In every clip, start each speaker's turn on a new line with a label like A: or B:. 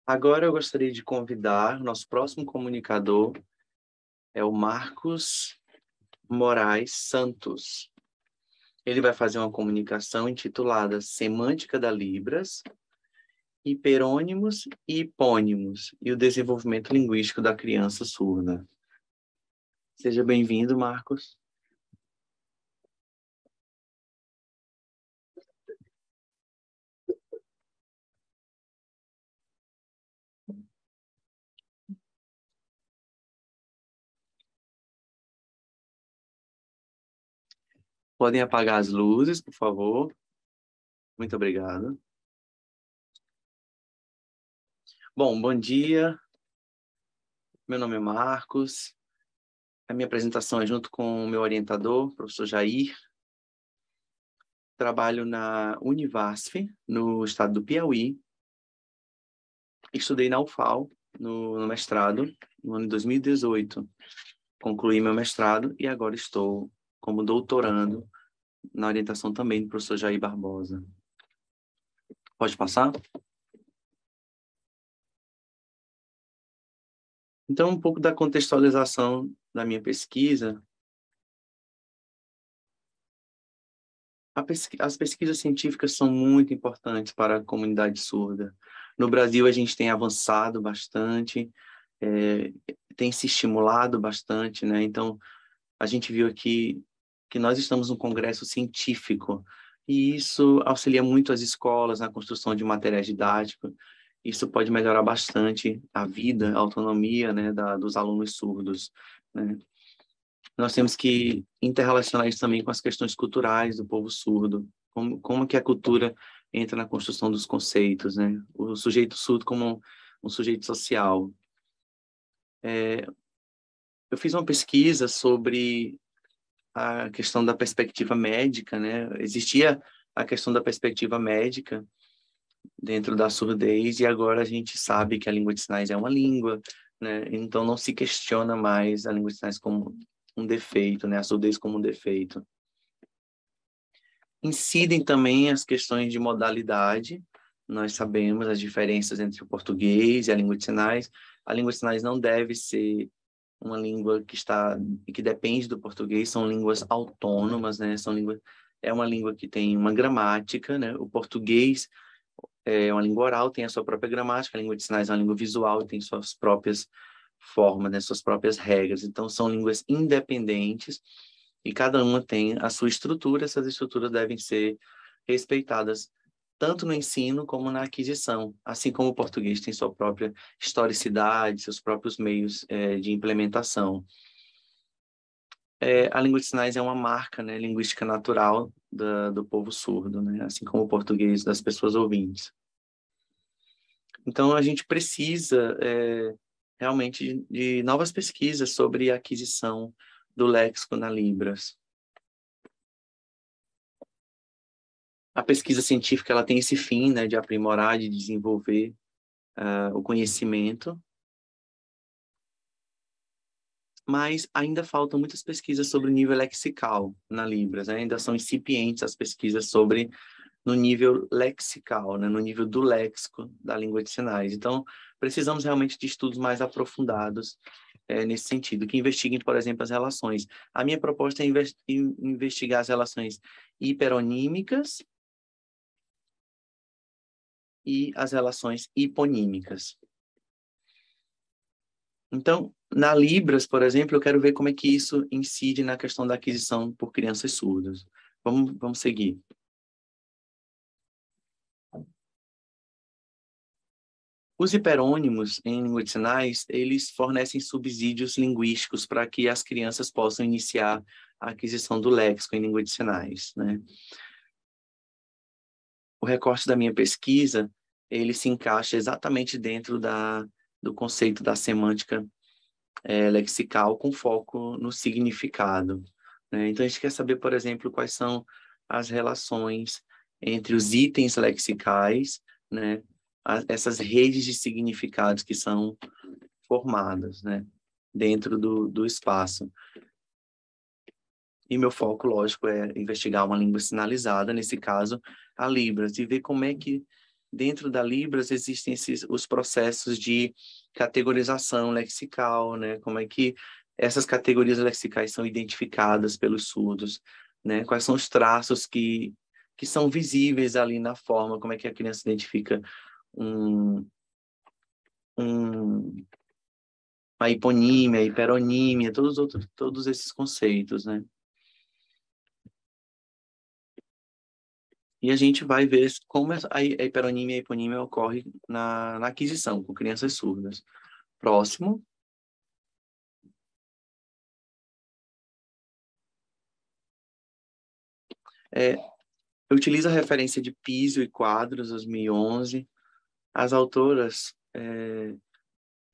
A: Agora eu gostaria de convidar nosso próximo comunicador, é o Marcos Moraes Santos. Ele vai fazer uma comunicação intitulada Semântica da Libras, Hiperônimos e Hipônimos e o Desenvolvimento Linguístico da Criança Surda. Seja bem-vindo, Marcos. Podem apagar as luzes, por favor. Muito obrigado. Bom dia. Meu nome é Marcos. A minha apresentação é junto com o meu orientador, o professor Jair. Trabalho na Univasf, no estado do Piauí. Estudei na UFAL, no mestrado, no ano de 2018. Concluí meu mestrado e agora estou como doutorando na orientação também do professor Jair Barbosa. Pode passar? Então, um pouco da contextualização da minha pesquisa. As pesquisas científicas são muito importantes para a comunidade surda. No Brasil, a gente tem avançado bastante, tem se estimulado bastante, né? Então, a gente viu aqui que nós estamos num congresso científico e isso auxilia muito as escolas na construção de materiais didáticos. Isso pode melhorar bastante a vida, a autonomia, né, dos alunos surdos, né? Nós temos que interrelacionar isso também com as questões culturais do povo surdo, como que a cultura entra na construção dos conceitos, né? O sujeito surdo como um sujeito social. Eu fiz uma pesquisa sobre a questão da perspectiva médica, né? Existia a questão da perspectiva médica dentro da surdez e agora a gente sabe que a língua de sinais é uma língua, né? Então não se questiona mais a língua de sinais como um defeito, né? A surdez como um defeito. Incidem também as questões de modalidade. Nós sabemos as diferenças entre o português e a língua de sinais. A língua de sinais não deve ser uma língua que depende do português, são línguas autônomas, né? É uma língua que tem uma gramática, né? O português é uma língua oral, tem a sua própria gramática, a língua de sinais é uma língua visual e tem suas próprias formas, né? Suas próprias regras. Então, são línguas independentes e cada uma tem a sua estrutura, essas estruturas devem ser respeitadas tanto no ensino como na aquisição, assim como o português tem sua própria historicidade, seus próprios meios de implementação. A língua de sinais é uma marca, né, linguística natural do povo surdo, né, assim como o português das pessoas ouvintes. Então, a gente precisa realmente de novas pesquisas sobre a aquisição do léxico na Libras. A pesquisa científica ela tem esse fim, né, de aprimorar, de desenvolver o conhecimento, mas ainda faltam muitas pesquisas sobre o nível lexical na Libras, né? Ainda são incipientes as pesquisas no nível lexical, né, no nível do léxico da língua de sinais. Então, precisamos realmente de estudos mais aprofundados nesse sentido, que investiguem, por exemplo, as relações. A minha proposta é investigar as relações hiperonímicas e as relações hiponímicas. Então, na Libras, por exemplo, eu quero ver como é que isso incide na questão da aquisição por crianças surdas. Vamos seguir. Os hiperônimos em língua de sinais, eles fornecem subsídios linguísticos para que as crianças possam iniciar a aquisição do léxico em língua de sinais, né? O recorte da minha pesquisa, ele se encaixa exatamente dentro do conceito da semântica lexical com foco no significado, né? Então, a gente quer saber, por exemplo, quais são as relações entre os itens lexicais, né? Essas redes de significados que são formadas, né? Dentro do espaço. E meu foco, lógico, é investigar uma língua sinalizada, nesse caso, a Libras, e ver como é que dentro da Libras existem os processos de categorização lexical, né? Como é que essas categorias lexicais são identificadas pelos surdos, né? Quais são os traços que são visíveis ali na forma, como é que a criança identifica um, a hiponímia, a hiperonímia, todos esses conceitos, né? E a gente vai ver como a hiperonímia e a hiponímia ocorre na aquisição com crianças surdas. Próximo. Eu utilizo a referência de Piso e Quadros, 2011. As autoras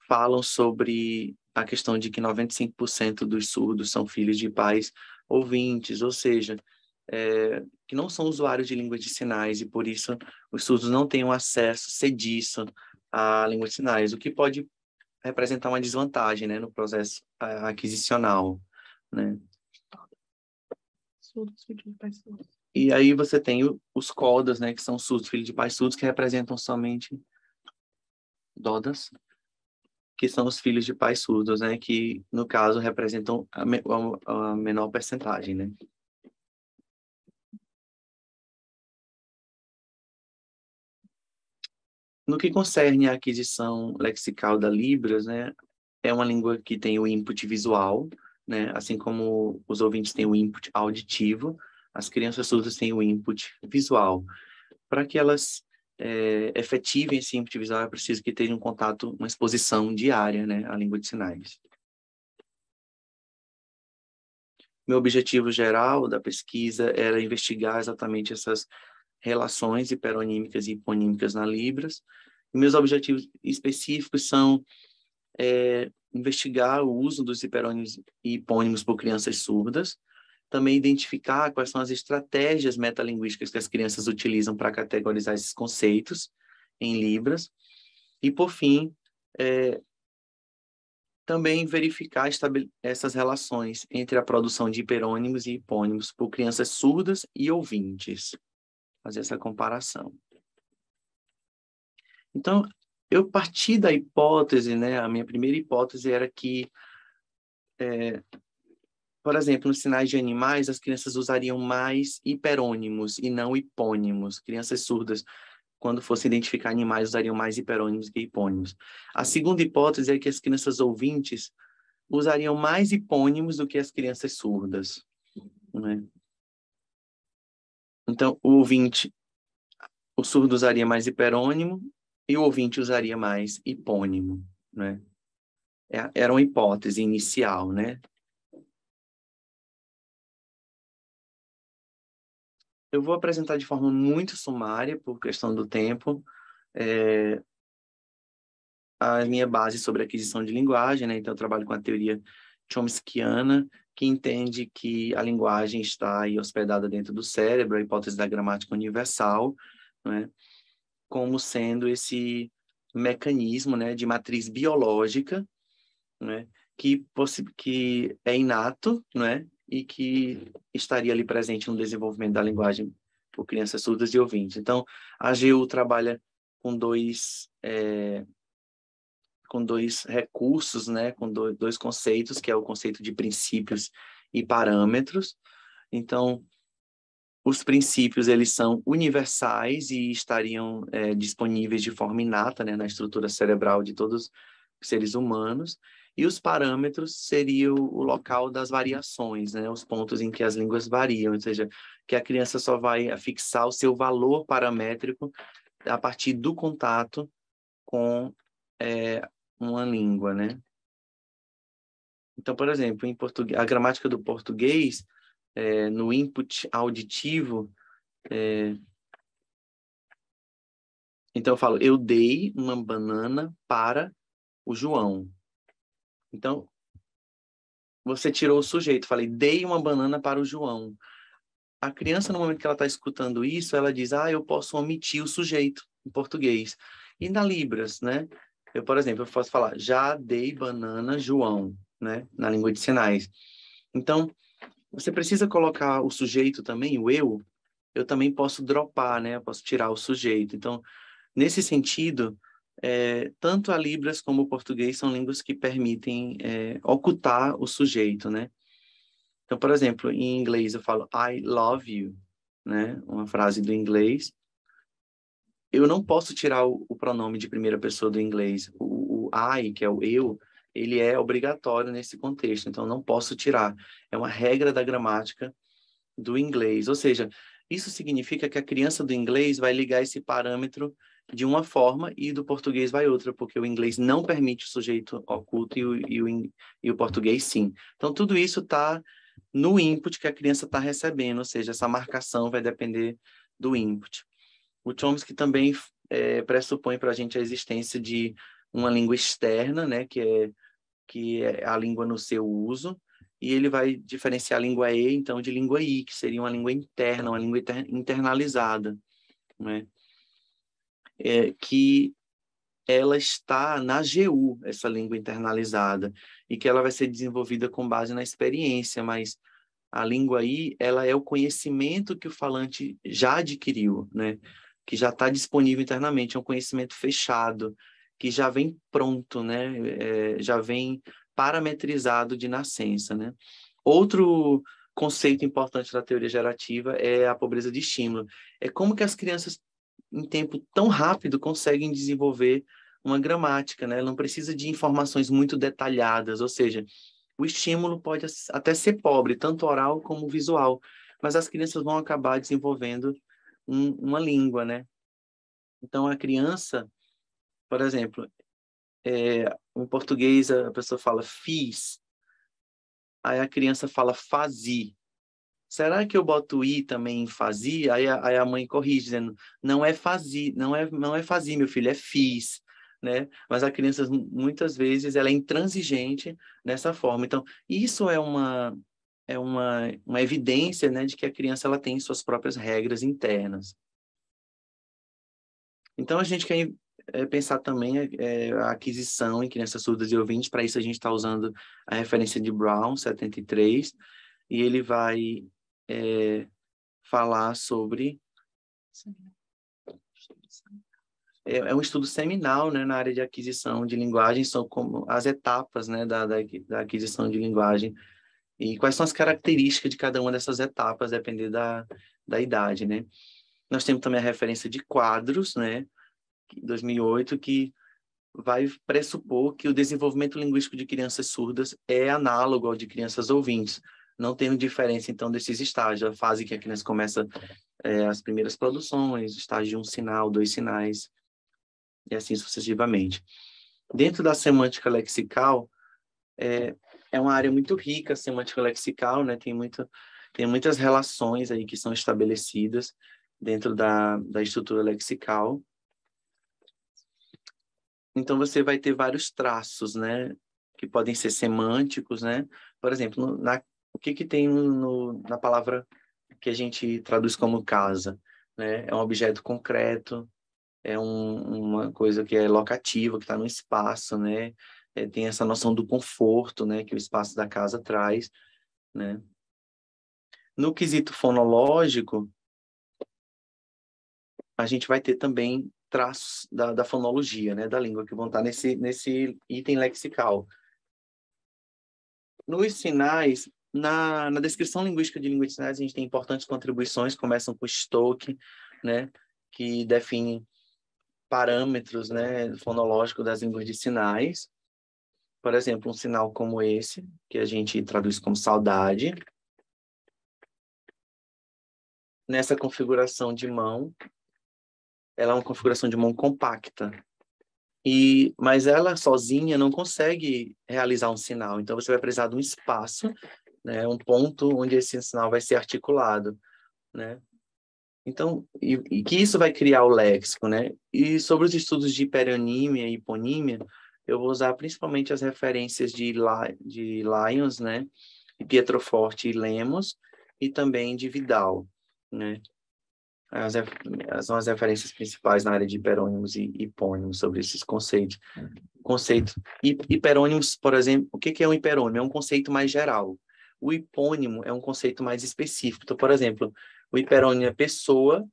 A: falam sobre a questão de que 95% dos surdos são filhos de pais ouvintes, ou seja, que não são usuários de língua de sinais e, por isso, os surdos não têm um acesso cediço à língua de sinais, o que pode representar uma desvantagem, né, no processo aquisicional, né?
B: Surdos, filhos de pais surdos.
A: E aí você tem os CODAs, né, que são surdos, filhos de pais surdos, que representam somente DODAS, que são os filhos de pais surdos, né, que, no caso, representam a menor percentagem, né? No que concerne à aquisição lexical da Libras, né, é uma língua que tem o input visual, né, assim como os ouvintes têm o input auditivo, as crianças surdas têm o input visual. Para que elas efetivem esse input visual, é preciso que tenham um contato, uma exposição diária, né, à língua de sinais. Meu objetivo geral da pesquisa era investigar exatamente essas relações hiperonímicas e hiponímicas na Libras. E meus objetivos específicos são investigar o uso dos hiperônimos e hipônimos por crianças surdas, também identificar quais são as estratégias metalinguísticas que as crianças utilizam para categorizar esses conceitos em Libras, e, por fim, também verificar essas relações entre a produção de hiperônimos e hipônimos por crianças surdas e ouvintes. Fazer essa comparação. Então, eu parti da hipótese, né? A minha primeira hipótese era que, por exemplo, nos sinais de animais, as crianças usariam mais hiperônimos e não hipônimos. Crianças surdas, quando fossem identificar animais, usariam mais hiperônimos que hipônimos. A segunda hipótese é que as crianças ouvintes usariam mais hipônimos do que as crianças surdas, né? Então, o surdo usaria mais hiperônimo e o ouvinte usaria mais hipônimo, né? Era uma hipótese inicial, né? Eu vou apresentar de forma muito sumária, por questão do tempo, a minha base sobre aquisição de linguagem, né? Então, eu trabalho com a teoria chomskiana, que entende que a linguagem está aí hospedada dentro do cérebro, a hipótese da gramática universal, né? Como sendo esse mecanismo, né, de matriz biológica, né, que é inato, né, e que estaria ali presente no desenvolvimento da linguagem por crianças surdas e ouvintes. Então, a AGU trabalha com dois recursos, né, com dois conceitos, que é o conceito de princípios e parâmetros. Então, os princípios, eles são universais e estariam disponíveis de forma inata, né, na estrutura cerebral de todos os seres humanos. E os parâmetros seriam o local das variações, né, os pontos em que as línguas variam, ou seja, que a criança só vai fixar o seu valor paramétrico a partir do contato com uma língua, né? Então, por exemplo, em português, a gramática do português, no input auditivo, então eu falo, eu dei uma banana para o João. Então, você tirou o sujeito, falei, dei uma banana para o João. A criança, no momento que ela está escutando isso, ela diz, eu posso omitir o sujeito em português. E na Libras, né? Eu, por exemplo, eu posso falar, já dei banana João, né? Na língua de sinais. Então, você precisa colocar o sujeito também, o eu também posso dropar, né? Eu posso tirar o sujeito. Então, Nesse sentido, tanto a Libras como o português são línguas que permitem ocultar o sujeito, né? Então, por exemplo, em inglês eu falo I love you, né? Uma frase do inglês. Eu não posso tirar o pronome de primeira pessoa do inglês. O I, que é o eu, ele é obrigatório nesse contexto, então eu não posso tirar. É uma regra da gramática do inglês. Ou seja, isso significa que a criança do inglês vai ligar esse parâmetro de uma forma e do português vai outra, porque o inglês não permite o sujeito oculto e o português sim. Então, tudo isso está no input que a criança está recebendo, ou seja, essa marcação vai depender do input. O Chomsky também pressupõe para a gente a existência de uma língua externa, né, que é a língua no seu uso, e ele vai diferenciar a língua E, então, de língua I, que seria uma língua interna, uma língua internalizada, né? Que ela está na GU, essa língua internalizada, e que ela vai ser desenvolvida com base na experiência, mas a língua I, ela é o conhecimento que o falante já adquiriu, né? Que já está disponível internamente, é um conhecimento fechado, que já vem pronto, né? Já vem parametrizado de nascença, né? Outro conceito importante da teoria gerativa é a pobreza de estímulo. É como que as crianças, em tempo tão rápido, conseguem desenvolver uma gramática, né? Não precisa de informações muito detalhadas, ou seja, o estímulo pode até ser pobre, tanto oral como visual, mas as crianças vão acabar desenvolvendo uma língua, né? Então, a criança, por exemplo, em português a pessoa fala fiz, aí a criança fala fazi. Será que eu boto i também em fazi? Aí a mãe corrige, dizendo, não é fazi, não é fazi, meu filho, é fiz, né? Mas a criança, muitas vezes, ela é intransigente nessa forma. Então, isso é uma evidência, né, de que a criança ela tem suas próprias regras internas. Então, a gente quer pensar também a aquisição em crianças surdas e ouvintes. Para isso, a gente está usando a referência de Brown, 73, e ele vai falar sobre... É um estudo seminal, né, na área de aquisição de linguagem, são como as etapas, né, da aquisição de linguagem e quais são as características de cada uma dessas etapas, dependendo da idade, né. Nós temos também a referência de Quadros, né, 2008, que vai pressupor que o desenvolvimento linguístico de crianças surdas é análogo ao de crianças ouvintes, não tendo diferença, então, desses estágios, a fase que a criança começa as primeiras produções, estágio de um sinal, dois sinais, e assim sucessivamente. Dentro da semântica lexical, é uma área muito rica, a semântica lexical, né? Tem muitas relações aí que são estabelecidas dentro da estrutura lexical. Então, você vai ter vários traços, né? Que podem ser semânticos, né? Por exemplo, o que tem na palavra que a gente traduz como casa, né? É um objeto concreto, é uma coisa que é locativa, que está no espaço, né? Tem essa noção do conforto, né? Que o espaço da casa traz, né? No quesito fonológico, a gente vai ter também traços da fonologia, né? Da língua, que vão estar nesse item lexical. Nos sinais, na descrição linguística de língua de sinais, a gente tem importantes contribuições, começam com Stoke, né? Que define parâmetros, né, fonológicos das línguas de sinais. Por exemplo, um sinal como esse, que a gente traduz como saudade. Nessa configuração de mão, ela é uma configuração de mão compacta. Mas ela sozinha não consegue realizar um sinal. Então, você vai precisar de um espaço, né, um ponto onde esse sinal vai ser articulado, né? Então, e que isso vai criar o léxico, né? E sobre os estudos de hiperonímia e hiponímia, eu vou usar principalmente as referências de Lyons, né? E Pietroforte e Lemos, e também de Vidal, né? São as referências principais na área de hiperônimos e hipônimos sobre esses conceitos. Hiperônimos, por exemplo, o que é um hiperônimo? É um conceito mais geral. O hipônimo é um conceito mais específico. Então, por exemplo, o hiperônimo é pessoa,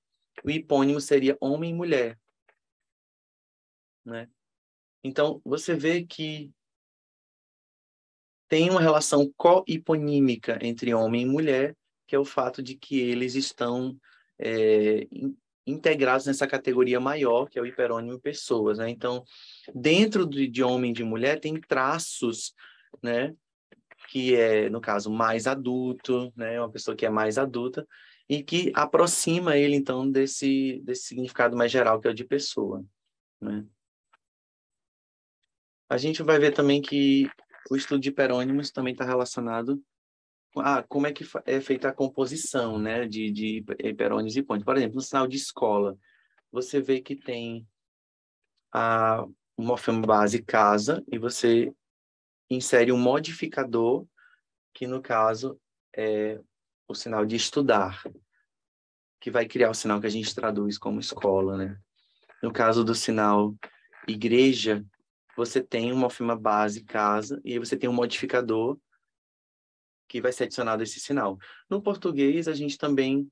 A: o hipônimo seria homem e mulher. né? Então, você vê que tem uma relação coiponímica entre homem e mulher, que é o fato de que eles estão integrados nessa categoria maior, que é o hiperônimo pessoas, né? Então, dentro de homem e de mulher, tem traços, né? Que é, no caso, mais adulto, né? Uma pessoa que é mais adulta, e que aproxima ele, então, desse significado mais geral, que é o de pessoa, né? A gente vai ver também que o estudo de hiperônimos também está relacionado a como é que é feita a composição, né, de hiperônimos e hipônimos. Por exemplo, no sinal de escola, você vê que tem o morfema base casa e você insere um modificador, que no caso é o sinal de estudar, que vai criar o sinal que a gente traduz como escola, né? No caso do sinal igreja, você tem um morfema base casa e aí você tem um modificador que vai ser adicionado a esse sinal. No português, a gente também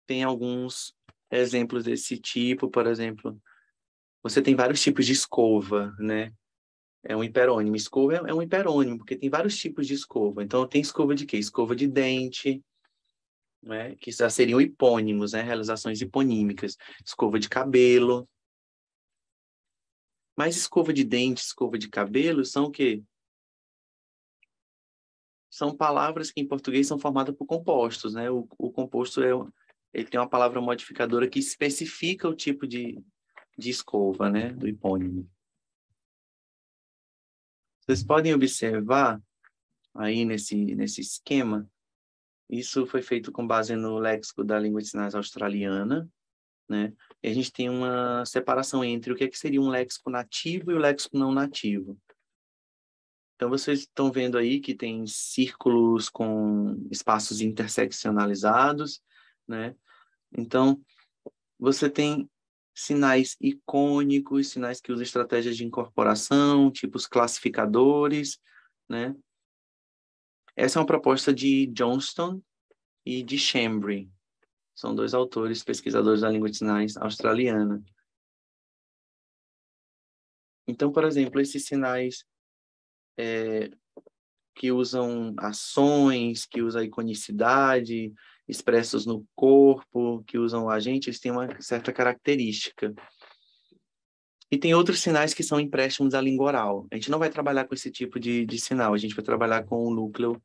A: tem alguns exemplos desse tipo, por exemplo, você tem vários tipos de escova, né? É um hiperônimo. Escova é um hiperônimo, porque tem vários tipos de escova. Então, tem escova de quê? Escova de dente, né? Que já seriam hipônimos, né? Realizações hiponímicas. Escova de cabelo. Mas escova de dente, escova de cabelo são o quê? São palavras que em português são formadas por compostos, né? O composto ele tem uma palavra modificadora que especifica o tipo de escova, né? Do hipônimo. Vocês podem observar aí nesse esquema, isso foi feito com base no léxico da língua de sinais australiana, né? E a gente tem uma separação entre o que seria um léxico nativo e o léxico não nativo. Então, vocês estão vendo aí que tem círculos com espaços interseccionalizados, né? Então, você tem sinais icônicos, sinais que usam estratégias de incorporação, tipos classificadores, né? Essa é uma proposta de Johnston e de Chambry. São dois autores, pesquisadores da língua de sinais australiana. Então, por exemplo, esses sinais que usam ações, que usam a iconicidade, expressos no corpo, que usam o agente, eles têm uma certa característica. E tem outros sinais que são empréstimos à língua oral. A gente não vai trabalhar com esse tipo de sinal, a gente vai trabalhar com o núcleo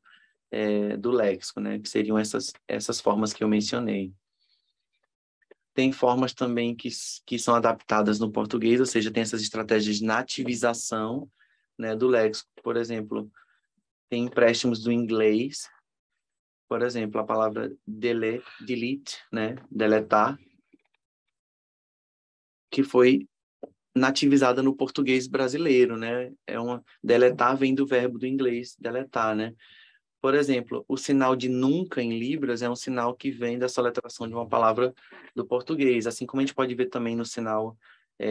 A: do léxico, né? Que seriam essas formas que eu mencionei. Tem formas também que são adaptadas no português, ou seja, tem essas estratégias de nativização, né, do léxico. Por exemplo, tem empréstimos do inglês, por exemplo, a palavra delete, né, deletar, que foi nativizada no português brasileiro, né? Deletar vem do verbo do inglês, deletar, né? Por exemplo, o sinal de nunca em Libras é um sinal que vem da soletração de uma palavra do português, assim como a gente pode ver também no sinal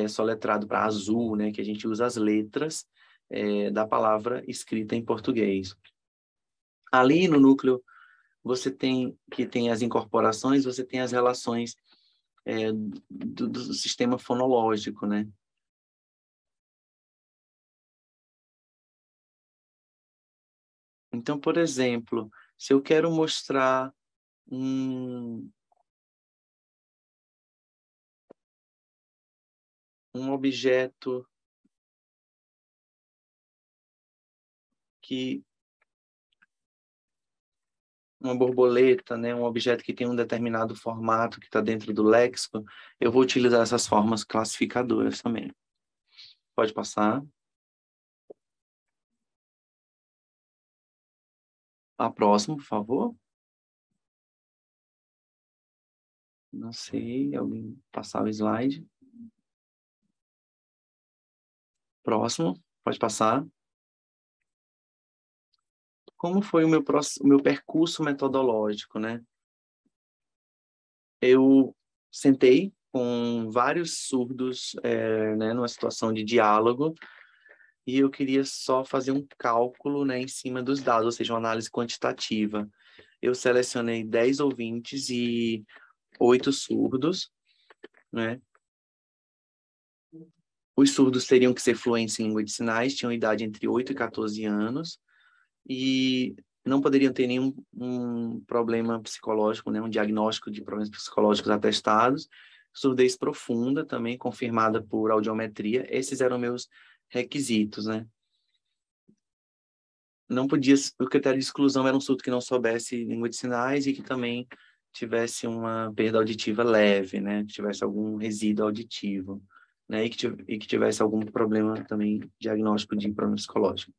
A: soletrado para azul, né? Que a gente usa as letras da palavra escrita em português. Ali no núcleo você tem as incorporações, você tem as relações do sistema fonológico, né? Então, por exemplo, se eu quero mostrar um objeto uma borboleta, né, um objeto que tem um determinado formato que está dentro do léxico, eu vou utilizar essas formas classificadoras também. Pode passar. A próxima, por favor. Não sei, alguém passar o slide. Próximo, pode passar. Como foi o meu percurso metodológico, né? Eu sentei com vários surdos, né, numa situação de diálogo, e eu queria só fazer um cálculo, né, em cima dos dados, ou seja, uma análise quantitativa. Eu selecionei 10 ouvintes e 8 surdos, né? Os surdos teriam que ser fluentes em língua de sinais, tinham idade entre 8 e 14 anos, e não poderiam ter nenhum problema psicológico, né, um diagnóstico de problemas psicológicos atestados, surdez profunda, também confirmada por audiometria. Esses eram meus requisitos, né? Não podia, o critério de exclusão era um surdo que não soubesse língua de sinais e que também tivesse uma perda auditiva leve, né? Que tivesse algum resíduo auditivo, né? E que tivesse algum problema também diagnóstico de problema psicológico.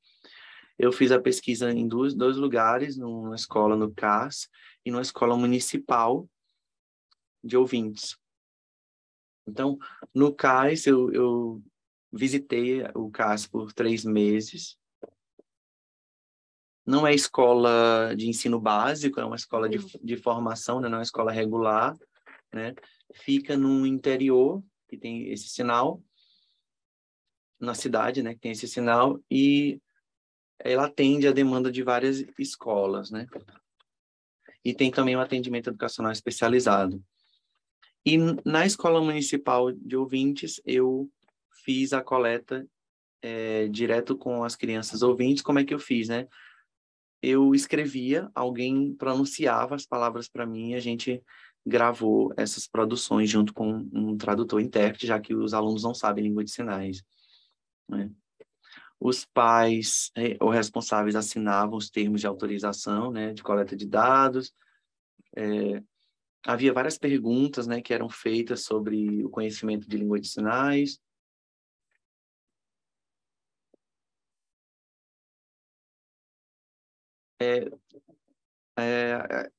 A: Eu fiz a pesquisa em dois lugares, numa escola no CAS e numa escola municipal de ouvintes. Então, no CAS, eu visitei o CAS por 3 meses. Não é escola de ensino básico, é uma escola de formação, né? Não é uma escola regular, né? Fica no interior, que tem esse sinal, na cidade, né? Que tem esse sinal, e ela atende a demanda de várias escolas, né? E tem também um atendimento educacional especializado. E na escola municipal de ouvintes, eu fiz a coleta direto com as crianças ouvintes. Como é que eu fiz, né? Eu escrevia, alguém pronunciava as palavras para mim e a gente gravou essas produções junto com um tradutor intérprete, já que os alunos não sabem língua de sinais, né? Os pais ou responsáveis assinavam os termos de autorização, né, de coleta de dados. Havia várias perguntas, né, que eram feitas sobre o conhecimento de língua de sinais. É, é,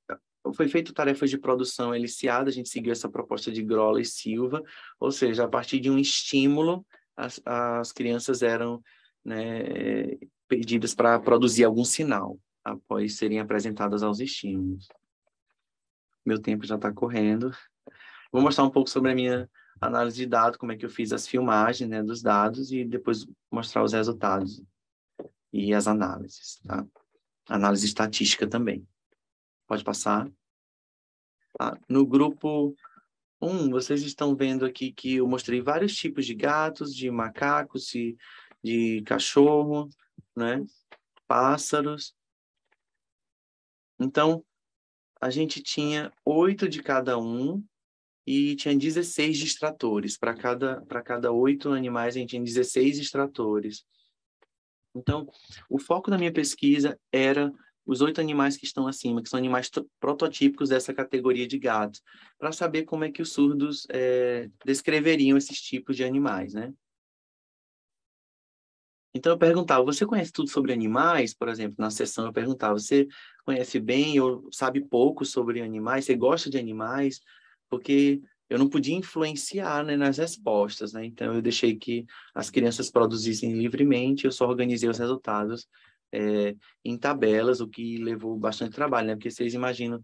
A: Foi feito tarefas de produção eliciada, a gente seguiu essa proposta de Grola e Silva, ou seja, a partir de um estímulo, as crianças eram, né, pedidas para produzir algum sinal, após serem apresentadas aos estímulos. Meu tempo já está correndo. Vou mostrar um pouco sobre a minha análise de dados, como é que eu fiz as filmagens, né, dos dados, e depois mostrar os resultados e as análises, tá? Análise estatística também. Pode passar. No grupo 1, vocês estão vendo aqui que eu mostrei vários tipos de gatos, de macacos, de cachorro, né? Pássaros. Então, a gente tinha 8 de cada um e tinha 16 distratores. Para cada 8 animais, a gente tinha 16 distratores. Então, o foco da minha pesquisa era os 8 animais que estão acima, que são animais prototípicos dessa categoria de gatos, para saber como é que os surdos descreveriam esses tipos de animais, né? Então, eu perguntava, você conhece tudo sobre animais? Por exemplo, na sessão eu perguntava, você conhece bem ou sabe pouco sobre animais? Você gosta de animais? Porque eu não podia influenciar, né, nas respostas, né? Então, eu deixei que as crianças produzissem livremente, eu só organizei os resultados em tabelas, o que levou bastante trabalho, né? Porque vocês imaginam,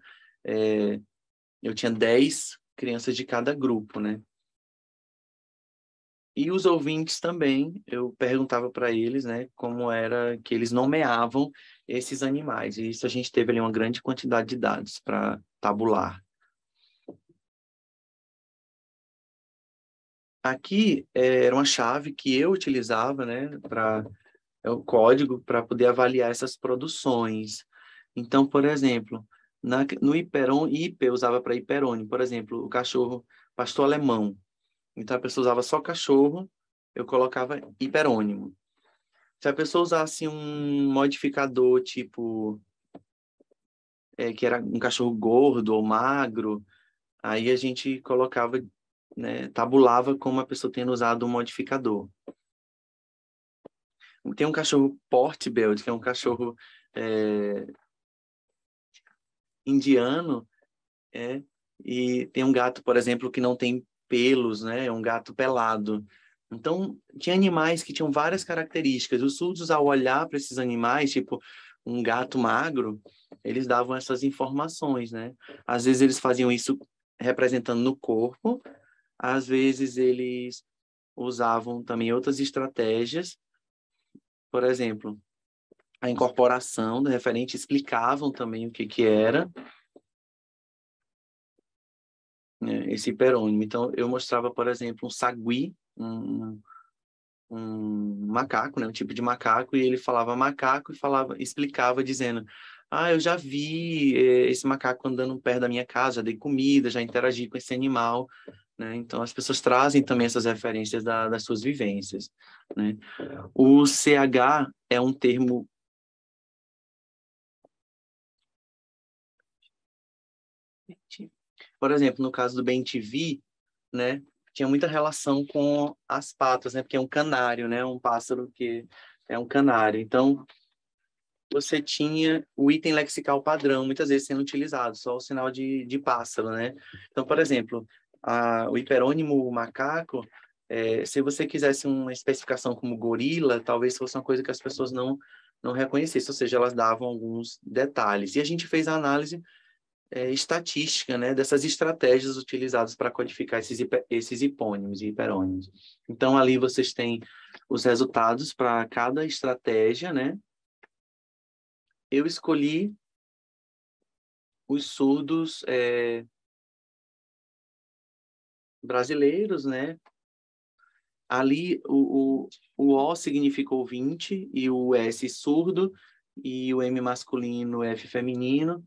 A: eu tinha 10 crianças de cada grupo, né? E os ouvintes também, eu perguntava para eles, né, como era que eles nomeavam esses animais. E isso a gente teve ali uma grande quantidade de dados para tabular. Aqui era uma chave que eu utilizava, né, o código para poder avaliar essas produções. Então, por exemplo, no hiperon, hiper eu usava para hiperônimo. Por exemplo, o cachorro pastor alemão. Então, a pessoa usava só cachorro, eu colocava hiperônimo. Se a pessoa usasse um modificador tipo que era um cachorro gordo ou magro, aí a gente colocava, né, tabulava como a pessoa tendo usado um modificador. Tem um cachorro Portbelt, que é um cachorro é, indiano, é, e tem um gato, por exemplo, que não tem pelos, né, é um gato pelado. Então, tinha animais que tinham várias características. Os surdos, ao olhar para esses animais, tipo um gato magro, eles davam essas informações, né? Às vezes eles faziam isso representando no corpo, às vezes eles usavam também outras estratégias, por exemplo, a incorporação do referente, explicavam também o que era, né, esse hiperônimo. Então, eu mostrava, por exemplo, um sagui, um macaco, né, um tipo de macaco, e ele falava macaco e explicava dizendo: ah, eu já vi esse macaco andando perto da minha casa, já dei comida, já interagi com esse animal, né? Então as pessoas trazem também essas referências das suas vivências, né? O CH é um termo. Por exemplo, no caso do bem-te-vi, né, tinha muita relação com as patas, né, porque é um canário, né, um pássaro que é um canário. Então, você tinha o item lexical padrão, muitas vezes sendo utilizado, só o sinal de pássaro, né? Então, por exemplo, o hiperônimo macaco, se você quisesse uma especificação como gorila, talvez fosse uma coisa que as pessoas não reconhecessem, ou seja, elas davam alguns detalhes. E a gente fez a análise estatística, né, dessas estratégias utilizadas para codificar esses hipônimos e hiperônimos. Então, ali vocês têm os resultados para cada estratégia, né? Eu escolhi os surdos brasileiros, né? Ali, o O significa ouvinte, e o S surdo, e o M masculino, o F feminino.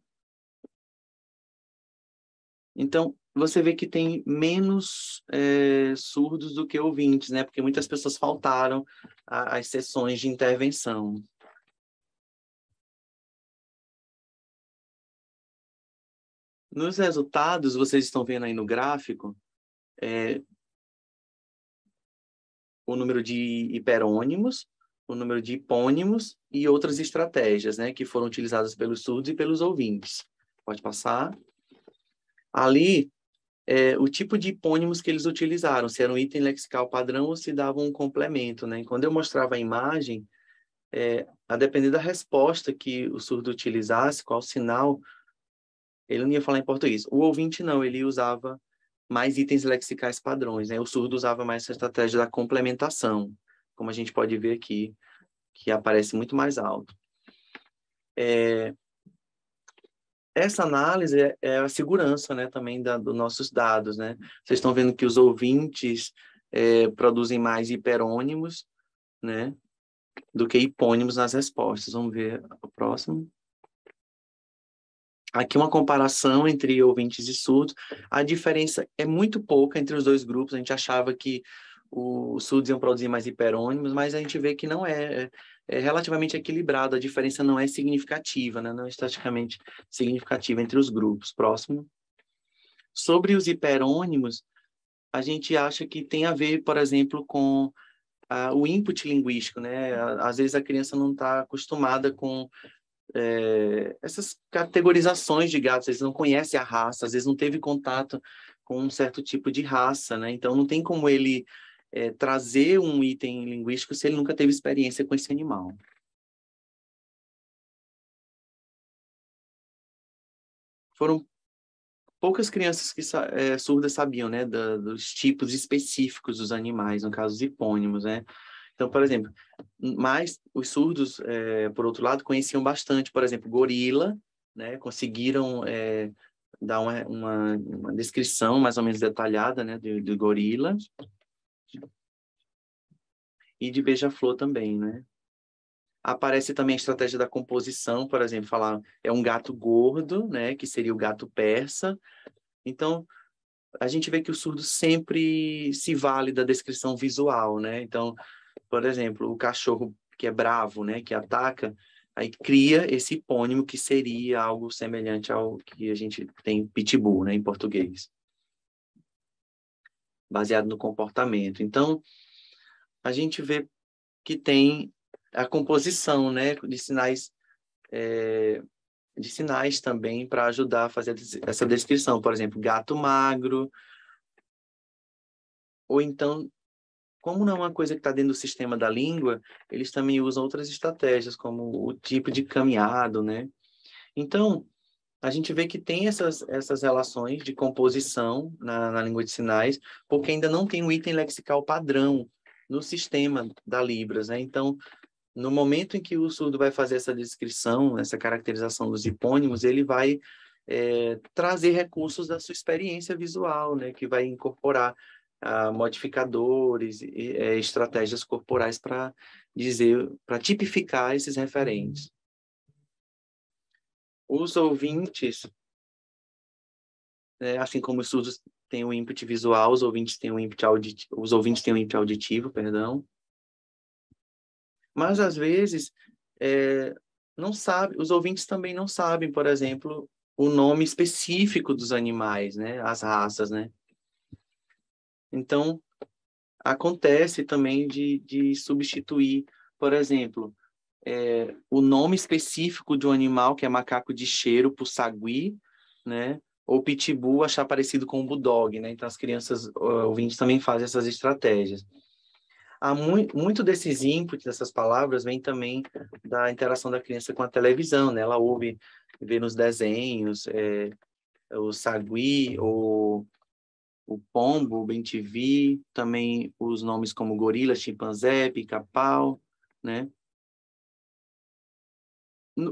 A: Então, você vê que tem menos surdos do que ouvintes, né? Porque muitas pessoas faltaram às sessões de intervenção. Nos resultados, vocês estão vendo aí no gráfico, o número de hiperônimos, o número de hipônimos e outras estratégias, né? Que foram utilizadas pelos surdos e pelos ouvintes. Pode passar. Ali, o tipo de hipônimos que eles utilizaram, se era um item lexical padrão ou se dava um complemento, né? E quando eu mostrava a imagem, a depender da resposta que o surdo utilizasse, qual sinal, ele não ia falar em português. O ouvinte não, ele usava mais itens lexicais padrões, né? O surdo usava mais essa estratégia da complementação, como a gente pode ver aqui, que aparece muito mais alto. Essa análise é a segurança, né, também dos nossos dados, né? Vocês estão vendo que os ouvintes produzem mais hiperônimos, né, do que hipônimos nas respostas. Vamos ver o próximo. Aqui uma comparação entre ouvintes e surdos. A diferença é muito pouca entre os dois grupos. A gente achava que os surdos iam produzir mais hiperônimos, mas a gente vê que não é relativamente equilibrado. A diferença não é significativa, né? Não é estatisticamente significativa entre os grupos. Próximo. Sobre os hiperônimos, a gente acha que tem a ver, por exemplo, com o input linguístico, né? Às vezes a criança não está acostumada com essas categorizações de gatos, eles não conhecem a raça, às vezes não teve contato com um certo tipo de raça, né? Então não tem como ele trazer um item linguístico se ele nunca teve experiência com esse animal. Foram poucas crianças que surdas sabiam, né, dos tipos específicos dos animais, no caso os hipônimos, né? Então, por exemplo, mas os surdos, por outro lado, conheciam bastante, por exemplo, gorila, né? Conseguiram dar uma descrição mais ou menos detalhada, né, do gorila e de beija-flor também, né? Aparece também a estratégia da composição, por exemplo, falar é um gato gordo, né, que seria o gato persa. Então, a gente vê que o surdo sempre se vale da descrição visual, né? Então, por exemplo, o cachorro que é bravo, né, que ataca, aí cria esse hipônimo que seria algo semelhante ao que a gente tem pitbull, né, em português, baseado no comportamento. Então, a gente vê que tem a composição, né, de sinais também para ajudar a fazer essa descrição. Por exemplo, gato magro, ou então como não é uma coisa que está dentro do sistema da língua, eles também usam outras estratégias, como o tipo de caminhado, né? Então, a gente vê que tem essas relações de composição na língua de sinais, porque ainda não tem um item lexical padrão no sistema da Libras, né? Então, no momento em que o surdo vai fazer essa descrição, essa caracterização dos hipônimos, ele vai trazer recursos da sua experiência visual, né? Que vai incorporar modificadores, estratégias corporais para tipificar esses referentes. Os ouvintes, assim como os surdos têm o input visual, os ouvintes têm o input auditivo, perdão. Mas às vezes não sabe, os ouvintes também não sabem, por exemplo, o nome específico dos animais, né? As raças, né? Então, acontece também de substituir, por exemplo, o nome específico de um animal, que é macaco de cheiro, por sagui, né? Ou pitbull, achar parecido com o bulldog, né? Então, as crianças ouvintes também fazem essas estratégias. Muito desses inputs, dessas palavras, vem também da interação da criança com a televisão, né? Ela vê nos desenhos, o sagui, o pombo, o bem-te-vi, também os nomes como gorila, chimpanzé, pica-pau, né?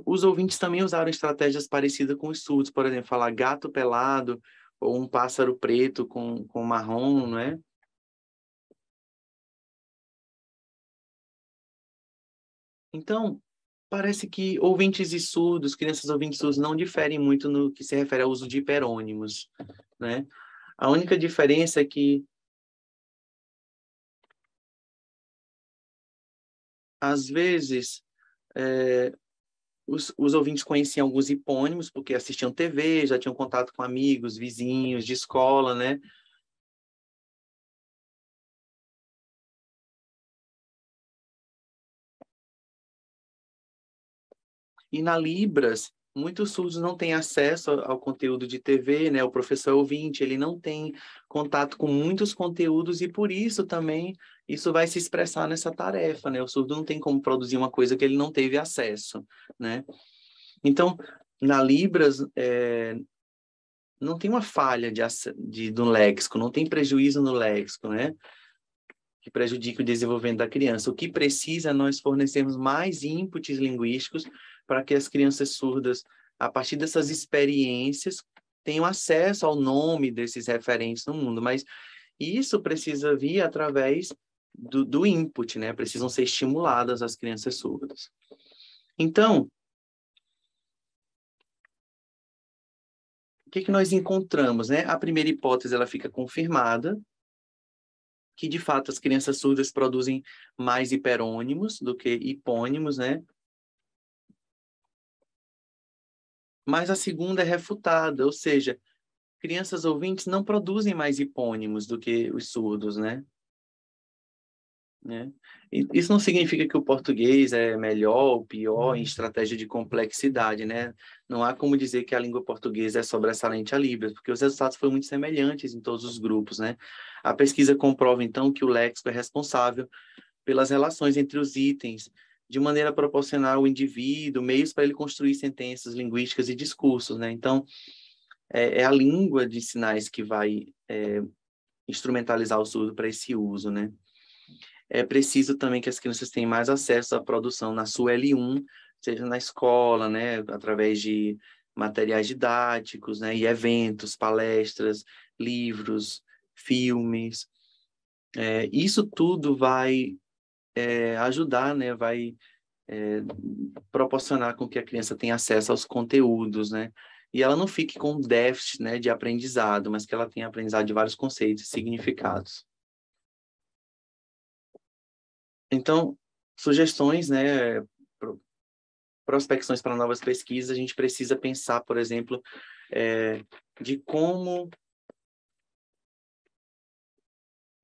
A: Os ouvintes também usaram estratégias parecidas com os surdos, por exemplo, falar gato pelado ou um pássaro preto com marrom, né? Então, parece que ouvintes e surdos, crianças ouvintes e surdos, não diferem muito no que se refere ao uso de hiperônimos, né? A única diferença é que, às vezes, os ouvintes conheciam alguns hipônimos, porque assistiam TV, já tinham contato com amigos, vizinhos, de escola, né? E na Libras, muitos surdos não têm acesso ao conteúdo de TV, né? O professor ouvinte, ele não tem contato com muitos conteúdos e por isso também isso vai se expressar nessa tarefa, né? O surdo não tem como produzir uma coisa que ele não teve acesso, né? Então, na Libras, não tem uma falha do léxico, não tem prejuízo no léxico, né? Que prejudique o desenvolvimento da criança. O que precisa é nós fornecermos mais inputs linguísticos para que as crianças surdas, a partir dessas experiências, tenham acesso ao nome desses referentes no mundo. Mas isso precisa vir através do input, né? Precisam ser estimuladas as crianças surdas. Então, o que nós encontramos, né? A primeira hipótese, ela fica confirmada, que de fato as crianças surdas produzem mais hiperônimos do que hipônimos, né? Mas a segunda é refutada, ou seja, crianças ouvintes não produzem mais hipônimos do que os surdos, né? Né? E isso não significa que o português é melhor ou pior em estratégia de complexidade, né? Não há como dizer que a língua portuguesa é sobressalente à Libras, porque os resultados foram muito semelhantes em todos os grupos, né? A pesquisa comprova, então, que o léxico é responsável pelas relações entre os itens, de maneira a proporcionar ao indivíduo meios para ele construir sentenças linguísticas e discursos, né? Então, é a língua de sinais que vai instrumentalizar o surdo para esse uso, né? É preciso também que as crianças tenham mais acesso à produção na sua L1, seja na escola, né, através de materiais didáticos, né, e eventos, palestras, livros, filmes. Isso tudo vai ajudar, né, vai proporcionar com que a criança tenha acesso aos conteúdos, né, e ela não fique com déficit, né, de aprendizado, mas que ela tenha aprendizado de vários conceitos e significados. Então, sugestões, né, prospecções para novas pesquisas, a gente precisa pensar, por exemplo, de como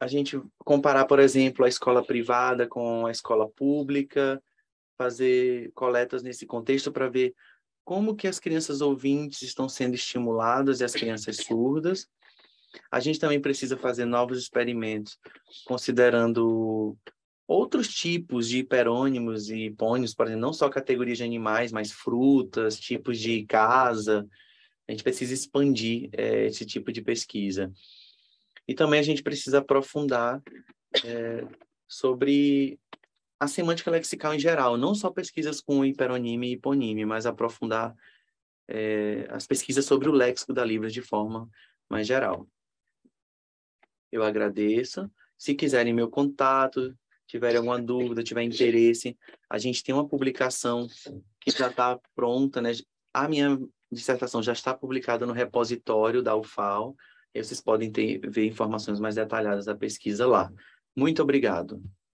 A: a gente comparar, por exemplo, a escola privada com a escola pública, fazer coletas nesse contexto para ver como que as crianças ouvintes estão sendo estimuladas e as crianças surdas. A gente também precisa fazer novos experimentos, considerando outros tipos de hiperônimos e hipônimos, por exemplo, não só categorias de animais, mas frutas, tipos de casa. A gente precisa expandir esse tipo de pesquisa. E também a gente precisa aprofundar sobre a semântica lexical em geral, não só pesquisas com hiperonímia e hiponímia, mas aprofundar as pesquisas sobre o léxico da Libras de forma mais geral. eu agradeço. Se quiserem meu contato, tiverem alguma dúvida, tiver interesse, a gente tem uma publicação que já está pronta, né? A minha dissertação já está publicada no repositório da UFAL, e vocês podem ver informações mais detalhadas da pesquisa lá. Muito obrigado.